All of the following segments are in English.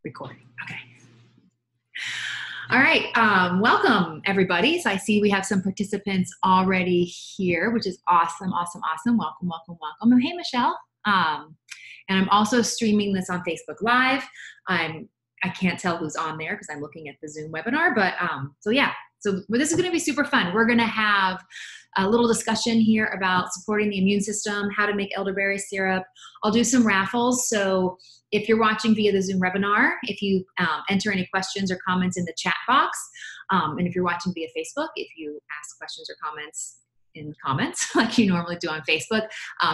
Recording. Okay. All right. Welcome, everybody. So I see we have some participants already here, which is awesome, awesome, awesome. Welcome, welcome, welcome. And hey, Michelle. And I'm also streaming this on Facebook Live. I can't tell who's on there because I'm looking at the Zoom webinar, but so yeah. So this is going to be super fun. We're going to have a little discussion here about supporting the immune system, how to make elderberry syrup. I'll do some raffles. So if you're watching via the Zoom webinar, if you enter any questions or comments in the chat box, and if you're watching via Facebook, if you ask questions or comments in comments like you normally do on Facebook,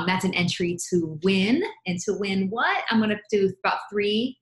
that's an entry to win. And to win what? I'm going to do about three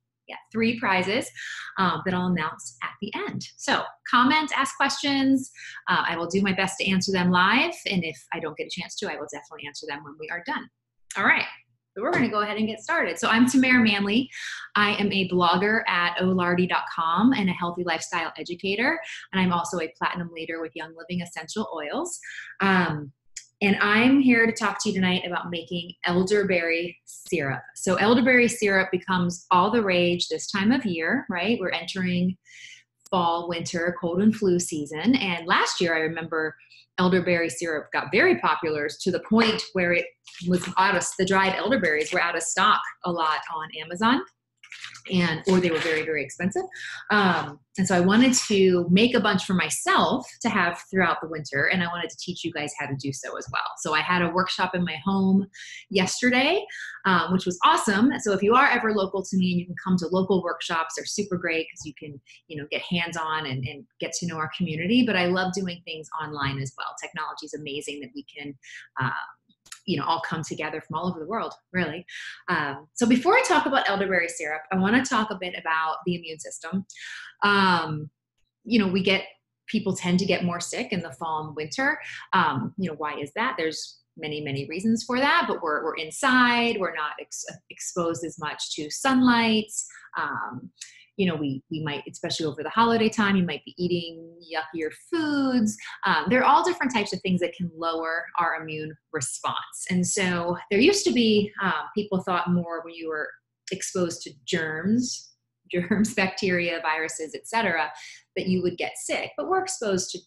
prizes that I'll announce at the end. So comment, ask questions. I will do my best to answer them live. And if I don't get a chance to, I will definitely answer them when we are done. All right. So we're going to go ahead and get started. So I'm Tamara Manley. I am a blogger at olardy.com and a healthy lifestyle educator. And I'm also a platinum leader with Young Living Essential Oils. And I'm here to talk to you tonight about making elderberry syrup. So elderberry syrup becomes all the rage this time of year, right? We're entering fall, winter, cold and flu season. And last year, I remember elderberry syrup got very popular to the point where it was the dried elderberries were out of stock a lot on Amazon. Or they were very, very expensive. And so I wanted to make a bunch for myself to have throughout the winter, and I wanted to teach you guys how to do so as well. So I had a workshop in my home yesterday, which was awesome. So if you are ever local to me and you can come to local workshops, they're super great because you can, get hands-on and get to know our community. But I love doing things online as well. Technology is amazing that we can all come together from all over the world, really. So before I talk about elderberry syrup, I want to talk a bit about the immune system. People tend to get more sick in the fall and winter. Why is that? There's many, many reasons for that, but we're inside, we're not exposed as much to sunlight. We might, especially over the holiday time, you might be eating yuckier foods. There are all different types of things that can lower our immune response. And so there used to be, people thought more when you were exposed to germs, bacteria, viruses, etc., that you would get sick. But we're exposed to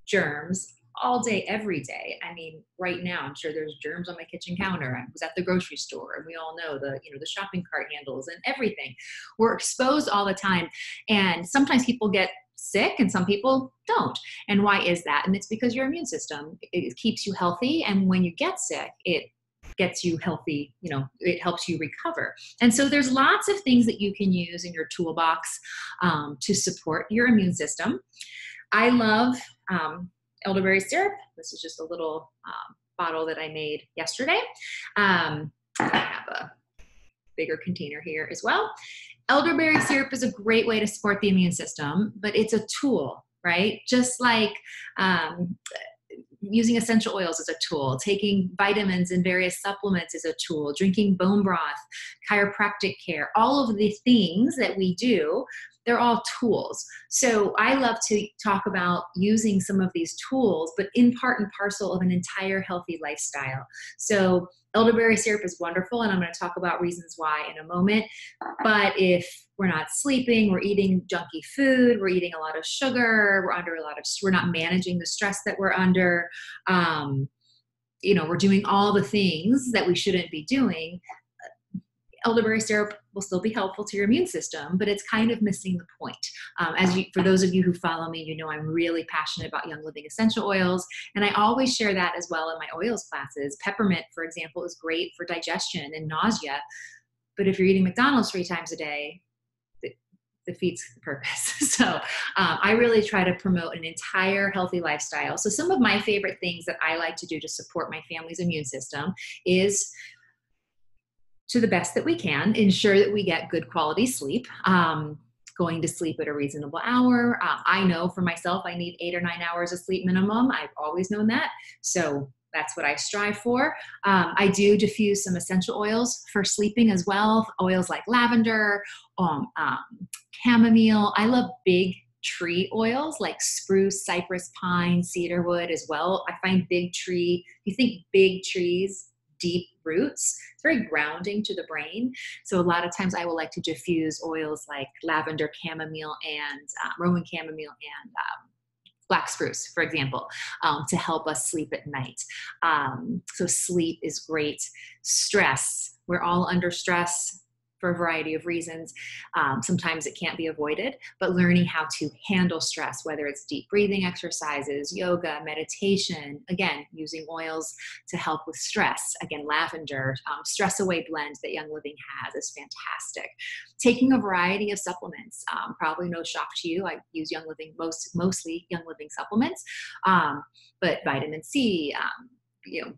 germs all day, every day. I mean, right now, I'm sure there's germs on my kitchen counter. I was at the grocery store, and we all know the shopping cart handles and everything. We're exposed all the time. And sometimes people get sick and some people don't. And why is that? And it's because your immune system, it keeps you healthy. And when you get sick, it gets you healthy, it helps you recover. And so there's lots of things that you can use in your toolbox to support your immune system. I love elderberry syrup. This is just a little bottle that I made yesterday. I have a bigger container here as well. Elderberry syrup is a great way to support the immune system, but it's a tool, right? Just like using essential oils is a tool, taking vitamins and various supplements is a tool, drinking bone broth, chiropractic care, all of the things that we do, they're all tools. So I love to talk about using some of these tools, but in part and parcel of an entire healthy lifestyle. So elderberry syrup is wonderful, and I'm going to talk about reasons why in a moment. But if we're not sleeping, we're eating junky food, we're eating a lot of sugar, we're not managing the stress that we're under, we're doing all the things that we shouldn't be doing, elderberry syrup will still be helpful to your immune system, but it's kind of missing the point. For those of you who follow me, I'm really passionate about Young Living Essential Oils, and I always share that as well in my oils classes. Peppermint, for example, is great for digestion and nausea, but if you're eating McDonald's 3 times a day, it defeats the purpose. So I really try to promote an entire healthy lifestyle. So some of my favorite things that I like to do to support my family's immune system is, to the best that we can, ensure that we get good quality sleep, going to sleep at a reasonable hour. I know for myself, I need 8 or 9 hours of sleep minimum. I've always known that. So that's what I strive for. I do diffuse some essential oils for sleeping as well. Oils like lavender, chamomile. I love big tree oils like spruce, cypress, pine, cedarwood as well. I find if you think big trees, deep roots. It's very grounding to the brain. So a lot of times I will like to diffuse oils like lavender, chamomile, and Roman chamomile and black spruce, for example, to help us sleep at night. So sleep is great. Stress, we're all under stress for a variety of reasons. Sometimes it can't be avoided, but learning how to handle stress, whether it's deep breathing exercises, yoga, meditation, again, using oils to help with stress. Again, lavender, stress away blend that Young Living has is fantastic. Taking a variety of supplements, probably no shock to you. I use Young Living, mostly Young Living supplements, but vitamin C,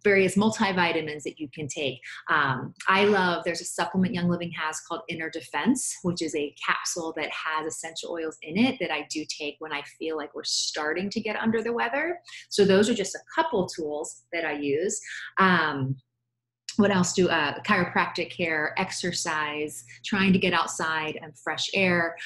various multivitamins that you can take. I love, there's a supplement Young Living has called Inner Defense, which is a capsule that has essential oils in it that I do take when I feel like we're starting to get under the weather. So those are just a couple tools that I use. What else do chiropractic care, exercise, trying to get outside and fresh air,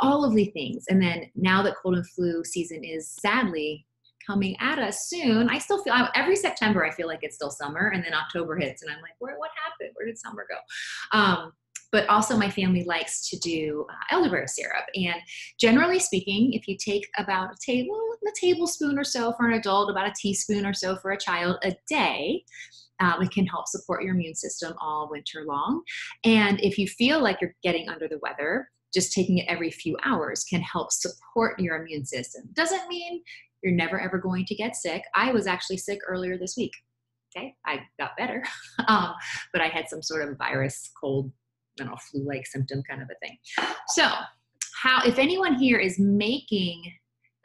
all of the things. And then now that cold and flu season is sadly coming at us soon, I still feel, every September I feel like it's still summer, and then October hits and I'm like, what happened? Where did summer go? But also my family likes to do elderberry syrup. And generally speaking, if you take about a tablespoon or so for an adult, about a teaspoon or so for a child a day, it can help support your immune system all winter long. And if you feel like you're getting under the weather, just taking it every few hours can help support your immune system. Doesn't mean you're never ever going to get sick. I was actually sick earlier this week. Okay, I got better, but I had some sort of virus, cold, flu-like symptom kind of a thing. So if anyone here is making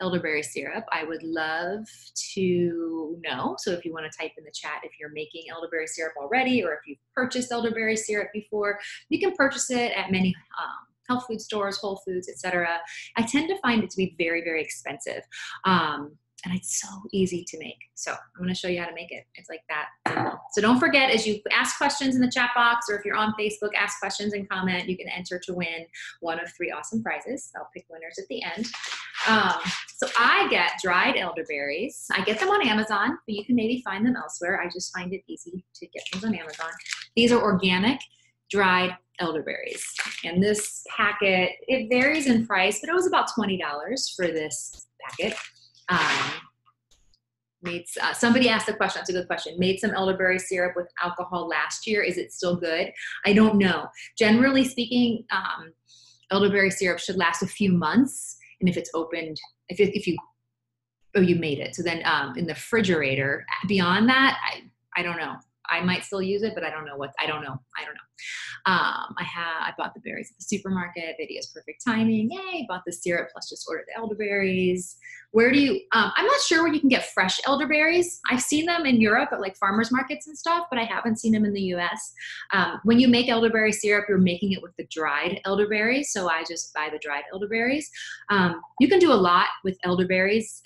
elderberry syrup, I would love to know. So if you want to type in the chat if you're making elderberry syrup already, or if you've purchased elderberry syrup before, you can purchase it at many health food stores, Whole Foods, etc. I tend to find it to be very, very expensive. And it's so easy to make. So I'm going to show you how to make it. It's like that simple. So don't forget, as you ask questions in the chat box, or if you're on Facebook, ask questions and comment. You can enter to win one of 3 awesome prizes. I'll pick winners at the end. So I get dried elderberries. I get them on Amazon, but you can maybe find them elsewhere. I just find it easy to get things on Amazon. These are organic dried elderberries. And this packet, it varies in price, but it was about $20 for this packet. Somebody asked the question, that's a good question. Made some elderberry syrup with alcohol last year. Is it still good? I don't know. Generally speaking, elderberry syrup should last a few months. And if it's opened, if you made it. So then in the refrigerator, beyond that, I don't know. I might still use it, but I don't know. I bought the berries at the supermarket. Video's perfect timing. Yay, bought the syrup plus just ordered the elderberries. Where do you, I'm not sure where you can get fresh elderberries. I've seen them in Europe at like farmers markets and stuff, but I haven't seen them in the US. When you make elderberry syrup, you're making it with the dried elderberries. So I just buy the dried elderberries. You can do a lot with elderberries,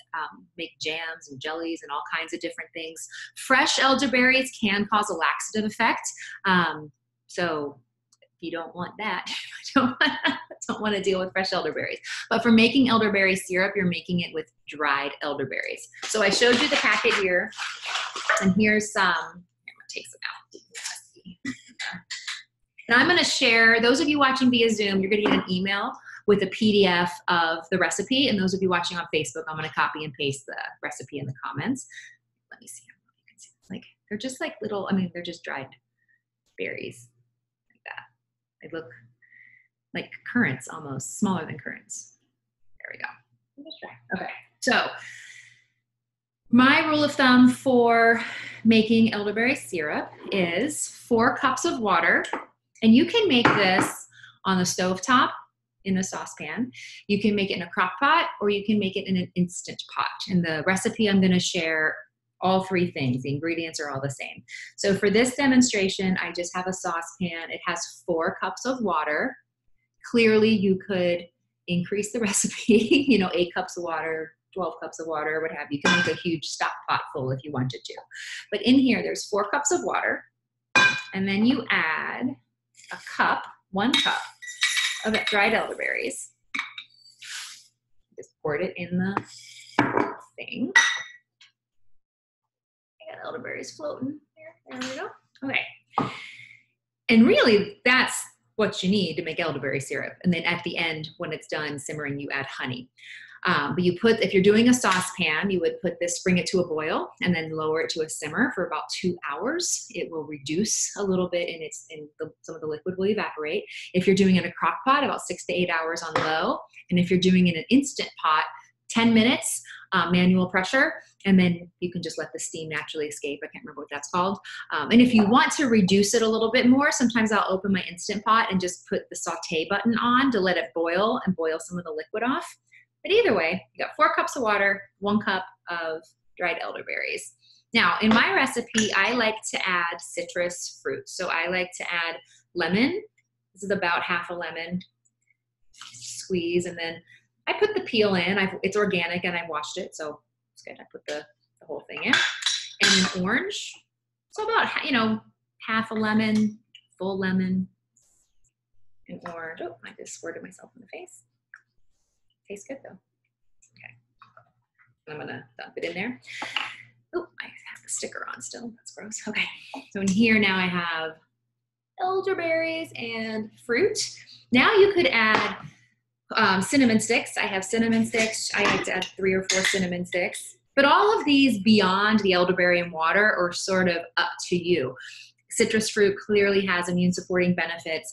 make jams and jellies and all kinds of different things. Fresh elderberries can cause a laxative effect. So if you don't want that, don't want to deal with fresh elderberries. But for making elderberry syrup, you're making it with dried elderberries. So I showed you the packet here, and here's some. I'm going to take some out. And I'm going to share, those of you watching via Zoom, you're going to get an email with a PDF of the recipe. And those of you watching on Facebook, I'm going to copy and paste the recipe in the comments. Let me see. You can see. Like, they're just like little, they're just dried berries like that. They look like currants almost, smaller than currants. There we go. Let's try. Okay. So my rule of thumb for making elderberry syrup is 4 cups of water. And you can make this on the stovetop in a saucepan. You can make it in a crock pot, or you can make it in an Instant Pot. In the recipe I'm going to share, all 3 things. The ingredients are all the same. So for this demonstration, I just have a saucepan. It has 4 cups of water. Clearly, you could increase the recipe, 8 cups of water, 12 cups of water, what have you. You can make a huge stock pot full if you wanted to. But in here, there's 4 cups of water. And then you add a cup, 1 cup of dried elderberries. Just poured it in the thing. I got elderberries floating here. There we go. Okay. And really, that's what you need to make elderberry syrup. And then at the end, when it's done simmering, you add honey. But you put, if you're doing a saucepan, you would put this, bring it to a boil, and then lower it to a simmer for about 2 hours. It will reduce a little bit, and some of the liquid will evaporate. If you're doing it in a crock pot, about 6 to 8 hours on low. And if you're doing it in an instant pot, 10 minutes, manual pressure, and then you can just let the steam naturally escape. I can't remember what that's called. And if you want to reduce it a little bit more, sometimes I'll open my Instant Pot and just put the saute button on to let it boil and boil some of the liquid off. But either way, you got 4 cups of water, 1 cup of dried elderberries. Now, in my recipe, I like to add citrus fruit. So I like to add lemon. This is about half a lemon. Squeeze, and then I put the peel in. It's organic, and I washed it, so it's good. I put the whole thing in. And an orange. So about, half a lemon, full lemon, an orange. Oh, I just squirted myself in the face. Tastes good though. Okay. I'm gonna dump it in there. Oh, I have the sticker on still. That's gross. Okay. So in here now I have elderberries and fruit. Now you could add cinnamon sticks. I have cinnamon sticks. I like to add 3 or 4 cinnamon sticks. But all of these beyond the elderberry and water are sort of up to you. Citrus fruit clearly has immune supporting benefits.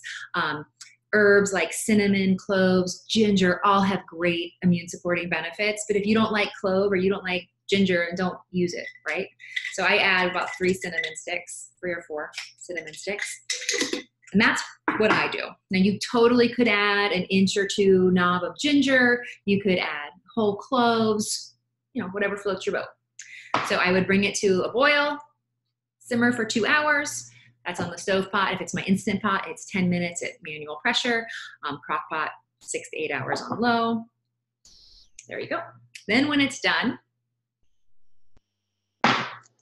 Herbs like cinnamon, cloves, ginger all have great immune supporting benefits. But if you don't like clove or you don't like ginger, don't use it, right? So I add about 3 cinnamon sticks, 3 or 4 cinnamon sticks. And that's what I do. Now you totally could add an inch or 2 knob of ginger. You could add whole cloves, whatever floats your boat. So I would bring it to a boil, simmer for 2 hours. That's on the stove pot. If it's my Instant Pot, it's 10 minutes at manual pressure. Crock pot, 6 to 8 hours on low. There you go. Then when it's done,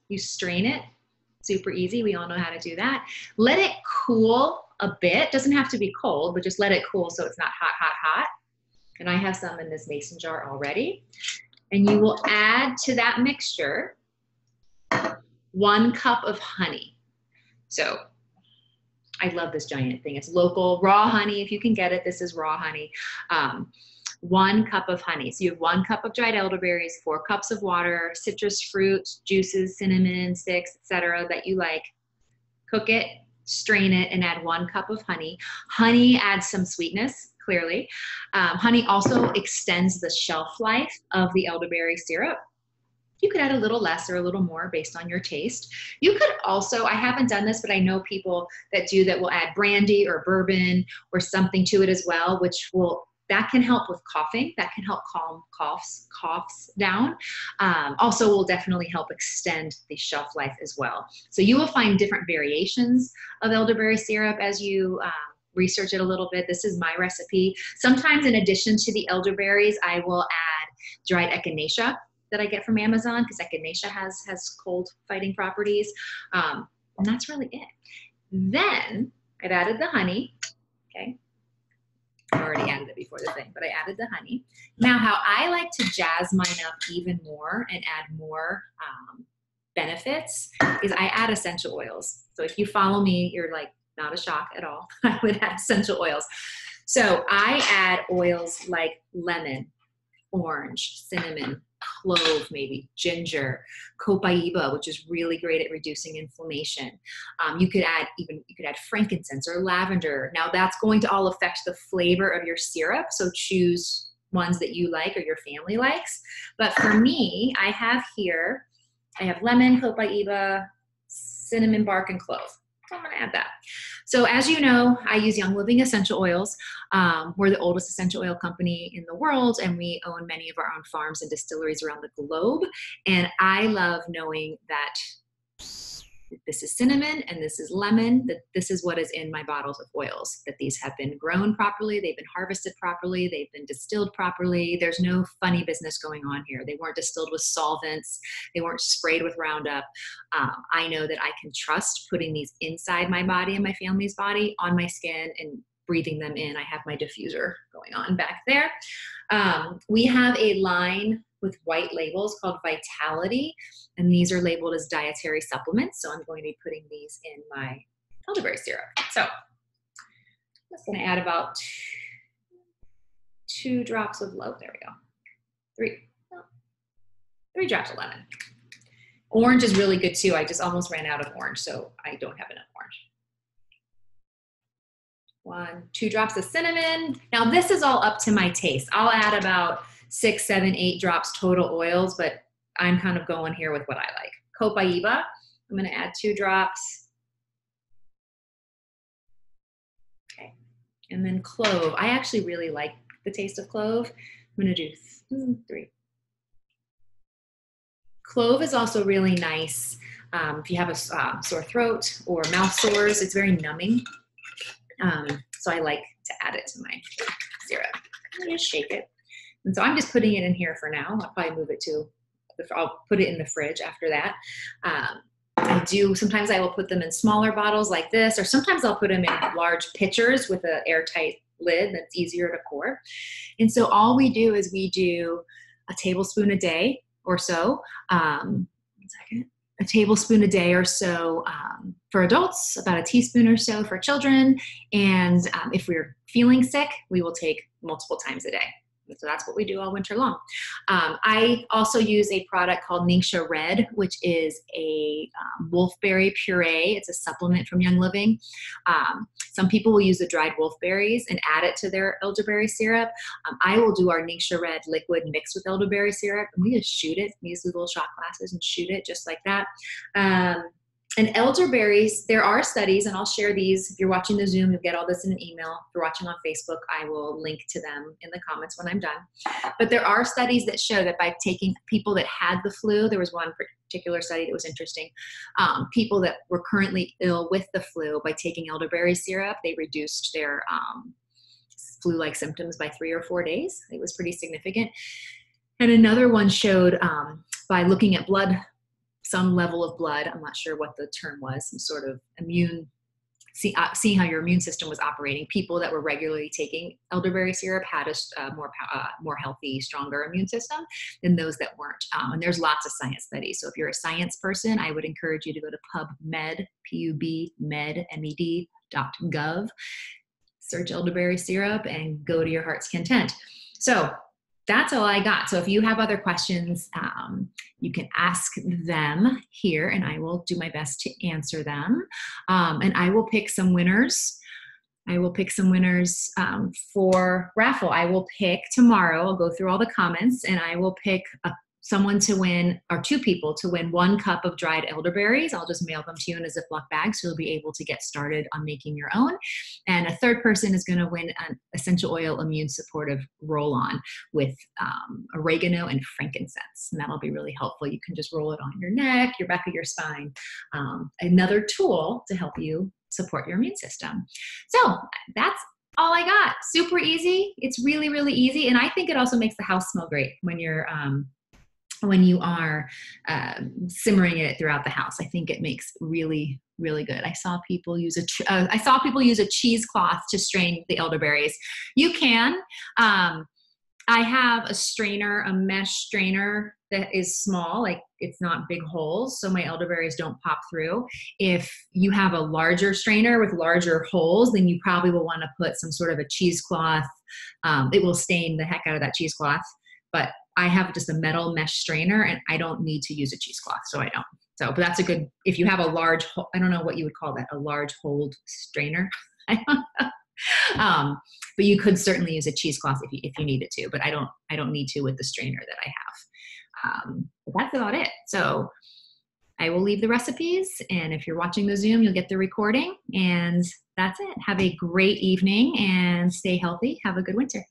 you strain it. Super easy. We all know how to do that. Let it cool a bit. Doesn't have to be cold, but just let it cool so it's not hot, hot, hot. And I have some in this mason jar already. And you will add to that mixture 1 cup of honey. So I love this giant thing. It's local, raw honey. If you can get it, this is raw honey. 1 cup of honey. So you have 1 cup of dried elderberries, 4 cups of water, citrus fruit, juices, cinnamon sticks, etc. that you like. Cook it, strain it, and add 1 cup of honey. Honey adds some sweetness, clearly. Honey also extends the shelf life of the elderberry syrup. You could add a little less or a little more based on your taste. You could also, I haven't done this, but I know people that do that will add brandy or bourbon or something to it as well, that can help with coughing. That can help calm coughs down. Also will definitely help extend the shelf life as well. So you will find different variations of elderberry syrup as you research it a little bit. This is my recipe. Sometimes in addition to the elderberries, I will add dried echinacea that I get from Amazon, because echinacea has cold fighting properties. And that's really it. Then I've added the honey. Okay. I already added it before the thing, but I added the honey. Now, how I like to jazz mine up even more and add more benefits is I add essential oils. So if you follow me, you're like, not a shock at all. I would add essential oils. So I add oils like lemon, orange, cinnamon, clove, maybe ginger, copaiba, which is really great at reducing inflammation. You could add frankincense or lavender. Now that's going to all affect the flavor of your syrup. So choose ones that you like or your family likes. But for me, I have lemon, copaiba, cinnamon bark, and clove. So I'm going to add that. So as you know, I use Young Living essential oils. We're the oldest essential oil company in the world, and we own many of our own farms and distilleries around the globe. And I love knowing that this is cinnamon and this is lemon, that this is what is in my bottles of oils, that these have been grown properly, they've been harvested properly, they've been distilled properly. There's no funny business going on here. They weren't distilled with solvents. They weren't sprayed with Roundup. I know that I can trust putting these inside my body and my family's body, on my skin, and breathing them in. I have my diffuser going on back there. We have a line with white labels called Vitality, and these are labeled as dietary supplements. So I'm going to be putting these in my elderberry syrup. So I'm just going to add about 2 drops of there we go. 3 drops of lemon. Orange is really good too. I just almost ran out of orange, so I don't have enough orange. 2 drops of cinnamon. Now this is all up to my taste. I'll add about 6, 7, 8 drops total oils, but I'm kind of going here with what I like. Copaiba, I'm gonna add 2 drops. Okay, and then clove. I actually really like the taste of clove. I'm gonna do 3. Clove is also really nice if you have a sore throat or mouth sores. It's very numbing. So I like to add it to my syrup. I just shake it. And so I'm just putting it in here for now. I'll probably move it I'll put it in the fridge after that. Sometimes I will put them in smaller bottles like this, or sometimes I'll put them in large pitchers with an airtight lid that's easier to pour. And so all we do is we do a tablespoon a day or so. A tablespoon a day or so for adults, about a teaspoon or so for children. And if we're feeling sick, we will take multiple times a day. So that's what we do all winter long. I also use a product called Ningxia Red, which is a wolfberry puree. It's a supplement from Young Living. Some people will use the dried wolfberries and add it to their elderberry syrup. I will do our Ningxia Red liquid mixed with elderberry syrup, and we just shoot it. We use the little shot glasses and shoot it just like that. And elderberries, there are studies, and I'll share these. If you're watching the Zoom, you'll get all this in an email. If you're watching on Facebook, I will link to them in the comments when I'm done. But there are studies that show that by taking people that had the flu, there was one particular study that was interesting, people that were currently ill with the flu, by taking elderberry syrup, they reduced their flu-like symptoms by 3 or 4 days. It was pretty significant. And another one showed by looking at some level of blood, I'm not sure what the term was, some sort of seeing how your immune system was operating. People that were regularly taking elderberry syrup had a more healthy, stronger immune system than those that weren't. And there's lots of science studies. So if you're a science person, I would encourage you to go to PubMed, PubMed.gov, search elderberry syrup, and go to your heart's content. So that's all I got. So if you have other questions, you can ask them here, and I will do my best to answer them. And I will pick some winners. For raffle. I will pick tomorrow. I'll go through all the comments, and I will pick someone to win, or 2 people to win 1 cup of dried elderberries. I'll just mail them to you in a Ziploc bag, so you'll be able to get started on making your own. And a 3rd person is going to win an essential oil immune supportive roll-on with oregano and frankincense. And that'll be really helpful. You can just roll it on your neck, your back of your spine. Another tool to help you support your immune system. So that's all I got. Super easy. It's really, really easy. And I think it also makes the house smell great when you are simmering it throughout the house. I think it makes really, really good. I saw people use a cheesecloth to strain the elderberries. You can. I have a strainer, a mesh strainer that is small, like it's not big holes, so my elderberries don't pop through. If you have a larger strainer with larger holes, then you probably will want to put some sort of a cheesecloth. It will stain the heck out of that cheesecloth, but I have just a metal mesh strainer, and I don't need to use a cheesecloth, so I don't. So, but that's a good, if you have a large, I don't know what you would call that, a large hold strainer. I don't know. But you could certainly use a cheesecloth if you needed to, but I don't need to with the strainer that I have. But that's about it. So I will leave the recipes, and if you're watching the Zoom, you'll get the recording, and that's it. Have a great evening and stay healthy. Have a good winter.